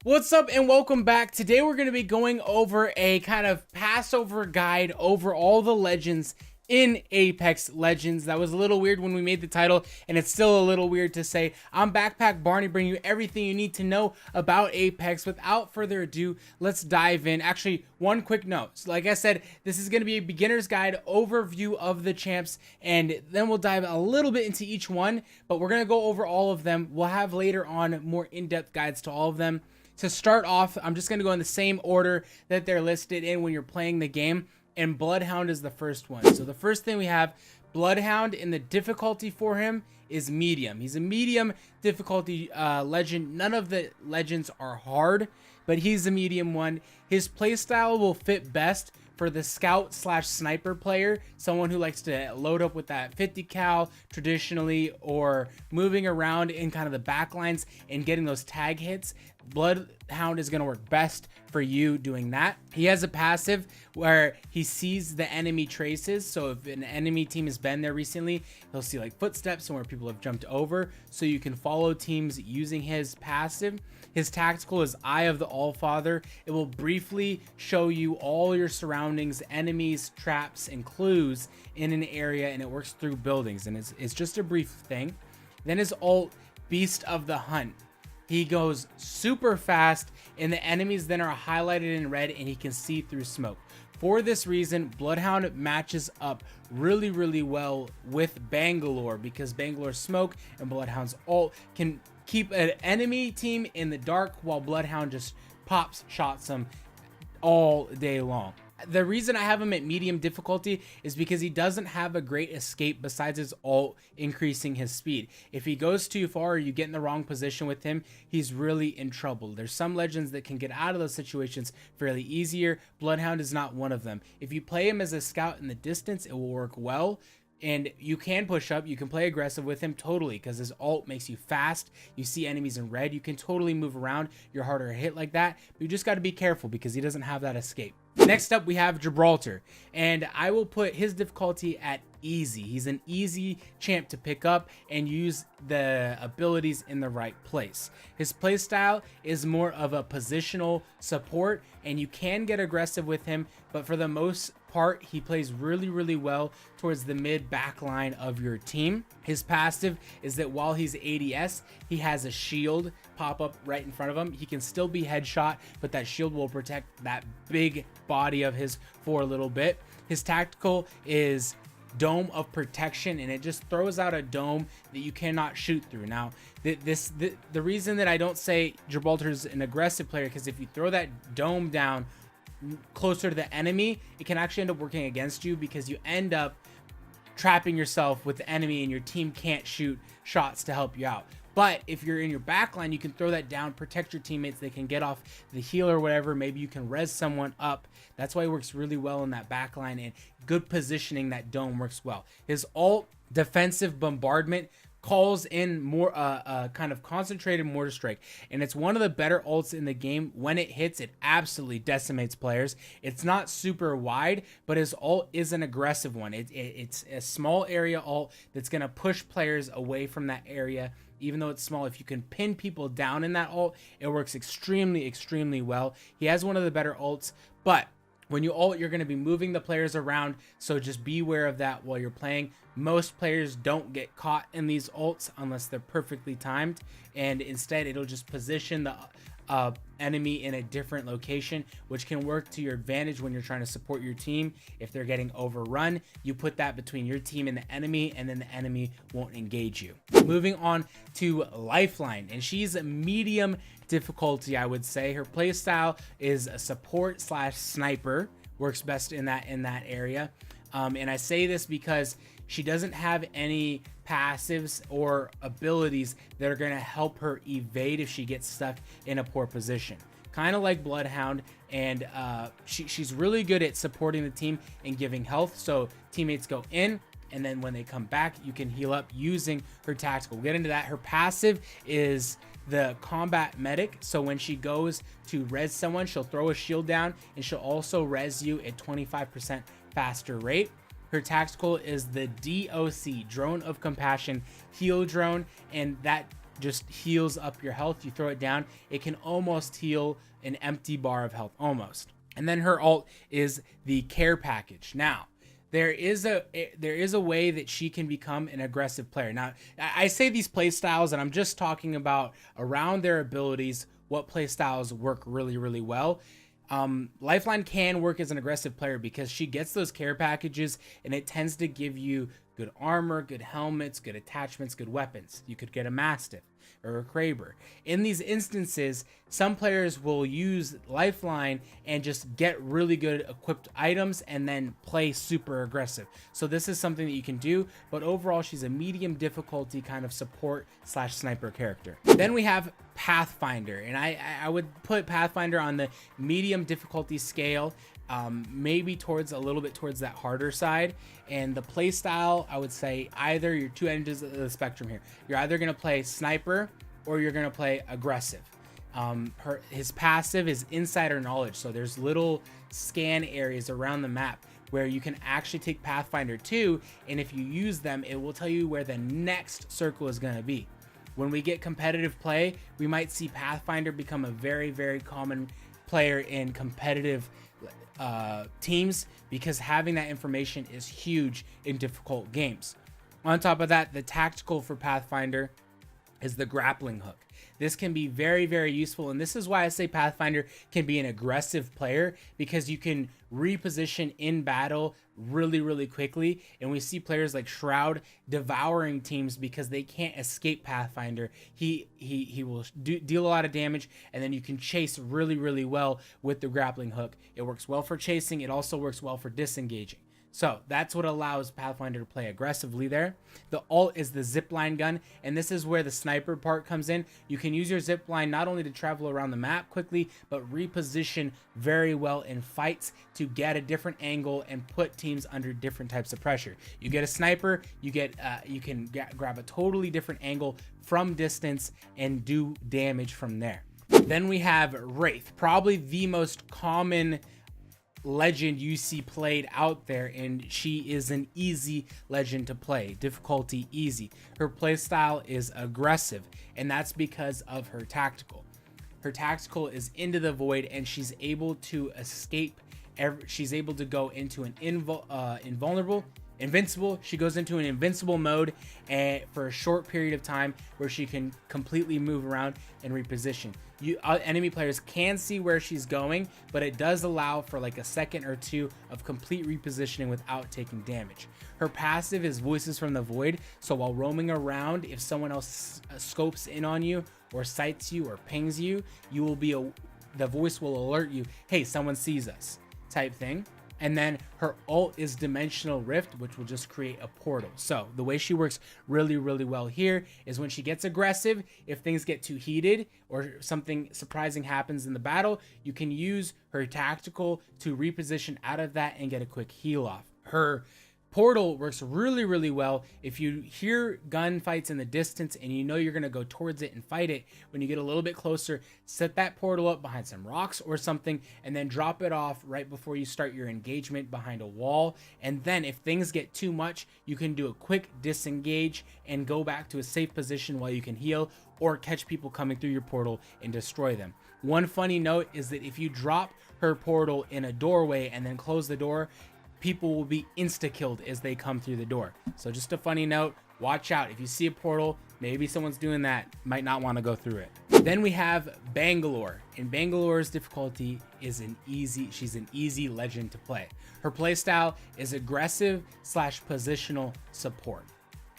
What's up and welcome back. Today we're going to be going over a kind of Passover guide over all the legends in Apex Legends. That was a little weird when we made the title, and it's still a little weird to say. I'm Backpack Barney, bringing you everything you need to know about Apex. Without further ado, let's dive in. Actually, one quick note. So like I said, this is going to be a beginner's guide overview of the champs, and then we'll dive a little bit into each one, but we're going to go over all of them. We'll have later on more in-depth guides to all of them. To start off, I'm just going to go in the same order that they're listed in when you're playing the game, and Bloodhound is the first one. So the first thing we have, Bloodhound, in the difficulty for him is medium. He's a medium difficulty legend. None of the legends are hard, but he's a medium one. His playstyle will fit best for the scout slash sniper player, someone who likes to load up with that 50 cal traditionally, or moving around in kind of the back lines and getting those tag hits. Bloodhound is going to work best for you doing that. He has a passive where he sees the enemy traces. So if an enemy team has been there recently, he'll see like footsteps and where people have jumped over, so you can follow teams using his passive. His tactical is Eye of the Allfather. It will briefly show you all your surroundings, enemies, traps, and clues in an area, and it works through buildings, and it's just a brief thing. Then his ult, Beast of the Hunt. He goes super fast, and the enemies then are highlighted in red, and he can see through smoke. For this reason, Bloodhound matches up really, really well with Bangalore, because Bangalore's smoke and Bloodhound's ult can keep an enemy team in the dark, while Bloodhound just pops shots them all day long. The reason I have him at medium difficulty is because he doesn't have a great escape besides his ult increasing his speed. If he goes too far or you get in the wrong position with him, he's really in trouble. There's some legends that can get out of those situations fairly easier. Bloodhound is not one of them. If you play him as a scout in the distance, it will work well. And you can push up, you can play aggressive with him totally, because his ult makes you fast. You see enemies in red, you can totally move around. You're harder to hit like that, but you just got to be careful because he doesn't have that escape. Next up, we have Gibralter, and I will put his difficulty at easy. He's an easy champ to pick up and use the abilities in the right place. His playstyle is more of a positional support, and you can get aggressive with him, but for the most part, he plays really, really well towards the mid back line of your team. His passive is that while he's ADS, he has a shield pop up right in front of him. He can still be headshot, but that shield will protect that big body of his for a little bit. His tactical is Dome of Protection, and it just throws out a dome that you cannot shoot through. Now, the reason that I don't say Gibraltar's an aggressive player, because if you throw that dome down closer to the enemy, it can actually end up working against you, because you end up trapping yourself with the enemy and your team can't shoot shots to help you out. But if you're in your backline, you can throw that down, protect your teammates. They can get off the heal or whatever. Maybe you can res someone up. That's why it works really well in that backline, and good positioning, that dome works well. His ult, Defensive Bombardment, calls in more kind of concentrated mortar strike, and it's one of the better ults in the game. When it hits, it absolutely decimates players. It's not super wide, but his ult is an aggressive one. It's a small area ult that's going to push players away from that area. Even though it's small, if you can pin people down in that ult, it works extremely, extremely well. He has one of the better ults, but when you ult, you're going to be moving the players around, so just be aware of that while you're playing. Most players don't get caught in these ults unless they're perfectly timed, and instead it'll just position the enemy in a different location, which can work to your advantage when you're trying to support your team. If they're getting overrun, you put that between your team and the enemy, and then the enemy won't engage you. Moving on to Lifeline, and she's a medium difficulty, I would say. Her playstyle is a support slash sniper, works best in that area. And I say this because she doesn't have any passives or abilities that are going to help her evade if she gets stuck in a poor position. Kind of like Bloodhound, and she's really good at supporting the team and giving health. So teammates go in, and then when they come back, you can heal up using her tactical. We'll get into that. Her passive is the Combat Medic. So when she goes to res someone, she'll throw a shield down, and she'll also res you at 25% faster rate. Her tactical is the DOC, Drone of Compassion Heal Drone, and that just heals up your health. You throw it down, it can almost heal an empty bar of health, almost. And then her ult is the care package. Now, there is a way that she can become an aggressive player. Now, I say these play styles, and I'm just talking about around their abilities, what play styles work really, really well. Lifeline can work as an aggressive player because she gets those care packages, and it tends to give you good armor, good helmets, good attachments, good weapons. You could get a Mastiff or a Kraber. In these instances, some players will use Lifeline and just get really good equipped items and then play super aggressive. So this is something that you can do, but overall she's a medium difficulty kind of support slash sniper character. Then we have Pathfinder, and I would put Pathfinder on the medium difficulty scale. Maybe a little bit towards that harder side. And the play style, I would say either your two ends of the spectrum here. You're either going to play sniper or you're going to play aggressive. His passive is insider knowledge. So there's little scan areas around the map where you can actually take Pathfinder 2, and if you use them, it will tell you where the next circle is going to be. When we get competitive play, we might see Pathfinder become a very, very common player in competitive teams, because having that information is huge in difficult games. On top of that, the tactical for Pathfinder is the grappling hook. This can be very, very useful, and this is why I say Pathfinder can be an aggressive player, because you can reposition in battle really, really quickly. And we see players like Shroud devouring teams because they can't escape Pathfinder. He will deal a lot of damage, and then you can chase really, really well with the grappling hook. It works well for chasing. It also works well for disengaging. So that's what allows Pathfinder to play aggressively there. The ult is the zipline gun, and this is where the sniper part comes in. You can use your zipline not only to travel around the map quickly, but reposition very well in fights to get a different angle and put teams under different types of pressure. You get a sniper, you can grab a totally different angle from distance and do damage from there. Then we have Wraith, probably the most common legend you see played out there, and she is an easy legend to play. Difficulty easy. Her playstyle is aggressive, and that's because of her tactical. Her tactical is into the void, and she's able to escape. She's able to go into an invincible. She goes into an invincible mode for a short period of time, where she can completely move around and reposition. Enemy players can see where she's going, but it does allow for like a second or two of complete repositioning without taking damage. Her passive is Voices from the Void, so while roaming around, if someone else scopes in on you or sights you or pings you, the voice will alert you, hey, someone sees us, type thing. And then her ult is Dimensional Rift, which will just create a portal. So the way she works really, really well here is when she gets aggressive, if things get too heated or something surprising happens in the battle, you can use her tactical to reposition out of that and get a quick heal off. Her portal works really, really well if you hear gunfights in the distance and you know you're going to go towards it and fight it. When you get a little bit closer, set that portal up behind some rocks or something, and then drop it off right before you start your engagement behind a wall. And then if things get too much, you can do a quick disengage and go back to a safe position while you can heal, or catch people coming through your portal and destroy them. One funny note is that if you drop her portal in a doorway and then close the door, people will be insta-killed as they come through the door. So just a funny note, watch out. If you see a portal, maybe someone's doing that, might not want to go through it. Then we have Bangalore, and Bangalore's difficulty is she's an easy legend to play. Her playstyle is aggressive slash positional support.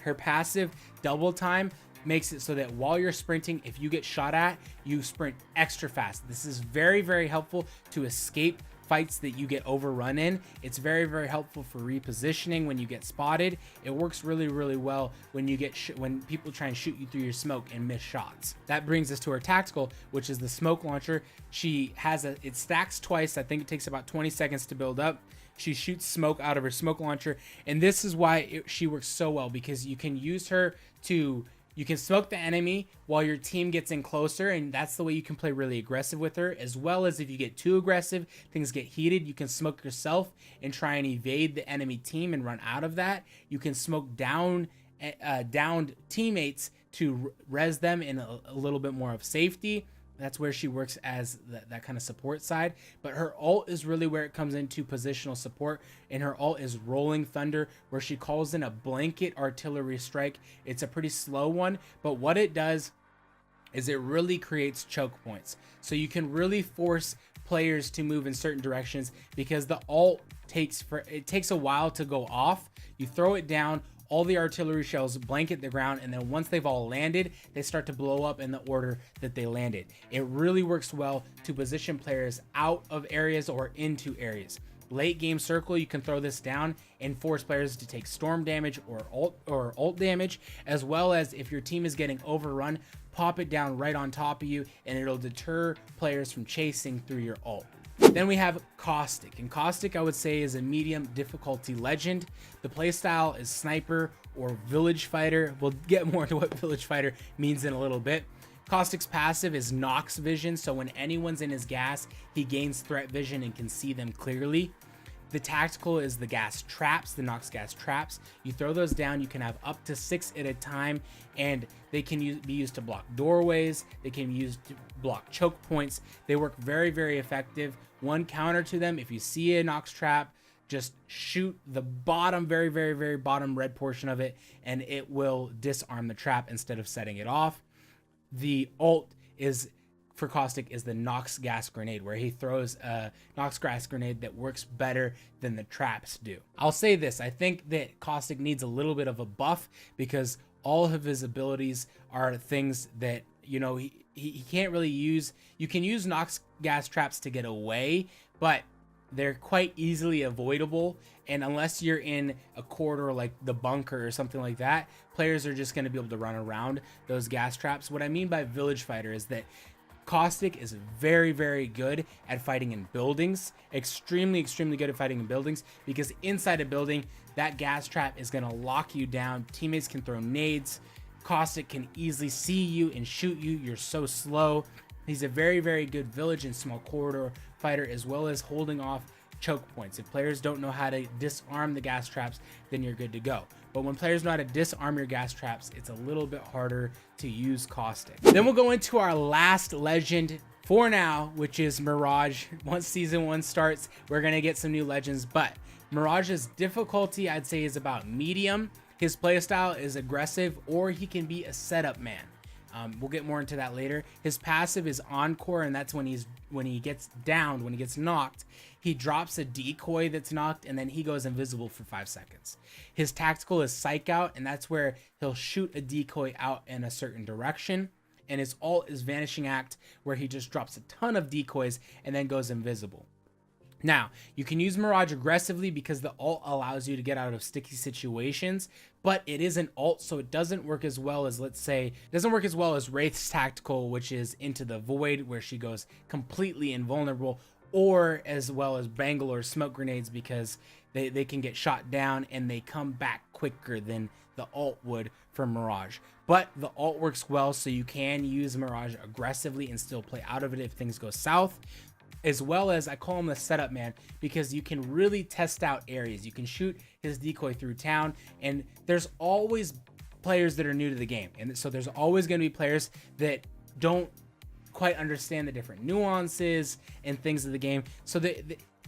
Her passive, Double Time, makes it so that while you're sprinting, if you get shot at, you sprint extra fast. This is very, very helpful to escape fights that you get overrun in. It's very, very helpful for repositioning when you get spotted. It works really, really well when you get when people try and shoot you through your smoke and miss shots. That brings us to her tactical, which is the smoke launcher. She has it stacks twice. I think it takes about 20 seconds to build up. She shoots smoke out of her smoke launcher, and this is why she works so well, because you can use her to you can smoke the enemy while your team gets in closer, and that's the way you can play really aggressive with her. As well as if you get too aggressive, things get heated, you can smoke yourself and try and evade the enemy team and run out of that. You can smoke downed teammates to res them in a little bit more of safety. That's where she works as that kind of support side. But her ult is really where it comes into positional support. And her ult is Rolling Thunder, where she calls in a blanket artillery strike. It's a pretty slow one, but what it does is it really creates choke points. So you can really force players to move in certain directions, because the ult takes a while to go off. You throw it down, all the artillery shells blanket the ground, and then once they've all landed, they start to blow up in the order that they landed. It really works well to position players out of areas or into areas. Late game circle, you can throw this down and force players to take storm damage or ult damage, as well as if your team is getting overrun, pop it down right on top of you, and it'll deter players from chasing through your ult. Then we have Caustic, and Caustic I would say is a medium difficulty legend. The playstyle is Sniper or Village Fighter. We'll get more into what Village Fighter means in a little bit. Caustic's passive is Nox Vision, so when anyone's in his gas, he gains threat vision and can see them clearly. The tactical is the gas traps, the Nox gas traps. You throw those down, you can have up to 6 at a time, and they can be used to block doorways. They can be used to block choke points. They work very, very effective. One counter to them, if you see a Nox trap, just shoot the bottom, very, very, very bottom red portion of it, and it will disarm the trap instead of setting it off. The ult is for Caustic is the Nox gas grenade, where he throws a Nox gas grenade that works better than the traps do. I'll say this, I think that Caustic needs a little bit of a buff, because all of his abilities are things that, you know, he can't really use. You can use Nox gas traps to get away, but they're quite easily avoidable, and unless you're in a corridor like the bunker or something like that, players are just going to be able to run around those gas traps. What I mean by Village Fighter is that Caustic is very, very good at fighting in buildings. Extremely good at fighting in buildings, because inside a building, that gas trap is going to lock you down. Teammates can throw nades. Caustic can easily see you and shoot you. You're so slow. He's a very, very good village and small corridor fighter, as well as holding off choke points. If players don't know how to disarm the gas traps, then you're good to go. But when players know how to disarm your gas traps, it's a little bit harder to use Caustic. Then we'll go into our last legend for now, which is Mirage. Once season 1 starts, we're gonna get some new legends, but Mirage's difficulty, I'd say, is about medium. His playstyle is aggressive, or he can be a setup man. We'll get more into that later. His passive is Encore, and that's when he gets downed, when he gets knocked, he drops a decoy that's knocked, and then he goes invisible for 5 seconds. His tactical is Psych Out, and that's where he'll shoot a decoy out in a certain direction. And his ult is Vanishing Act, where he just drops a ton of decoys and then goes invisible. Now, you can use Mirage aggressively because the ult allows you to get out of sticky situations, but it is an ult, so it doesn't work as well as, let's say, it doesn't work as well as Wraith's tactical, which is Into the Void, where she goes completely invulnerable, or as well as Bangalore's smoke grenades, because they can get shot down and they come back quicker than the ult would for Mirage. But the ult works well, so you can use Mirage aggressively and still play out of it if things go south. As well as, I call him the setup man, because you can really test out areas. You can shoot his decoy through town, and there's always players that are new to the game, and so there's always going to be players that don't quite understand the different nuances and things of the game. So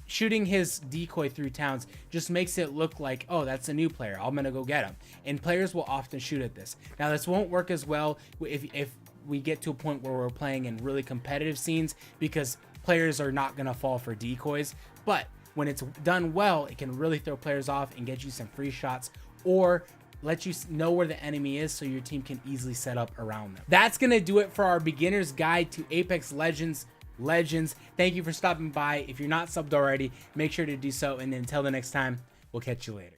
shooting his decoy through towns just makes it look like, oh, that's a new player, I'm gonna go get him. And players will often shoot at this. Now, this won't work as well if we get to a point where we're playing in really competitive scenes, because players are not going to fall for decoys. But when it's done well, it can really throw players off and get you some free shots, or let you know where the enemy is so your team can easily set up around them. That's going to do it for our beginner's guide to Apex Legends. Thank you for stopping by. If you're not subbed already, make sure to do so, and until the next time, we'll catch you later.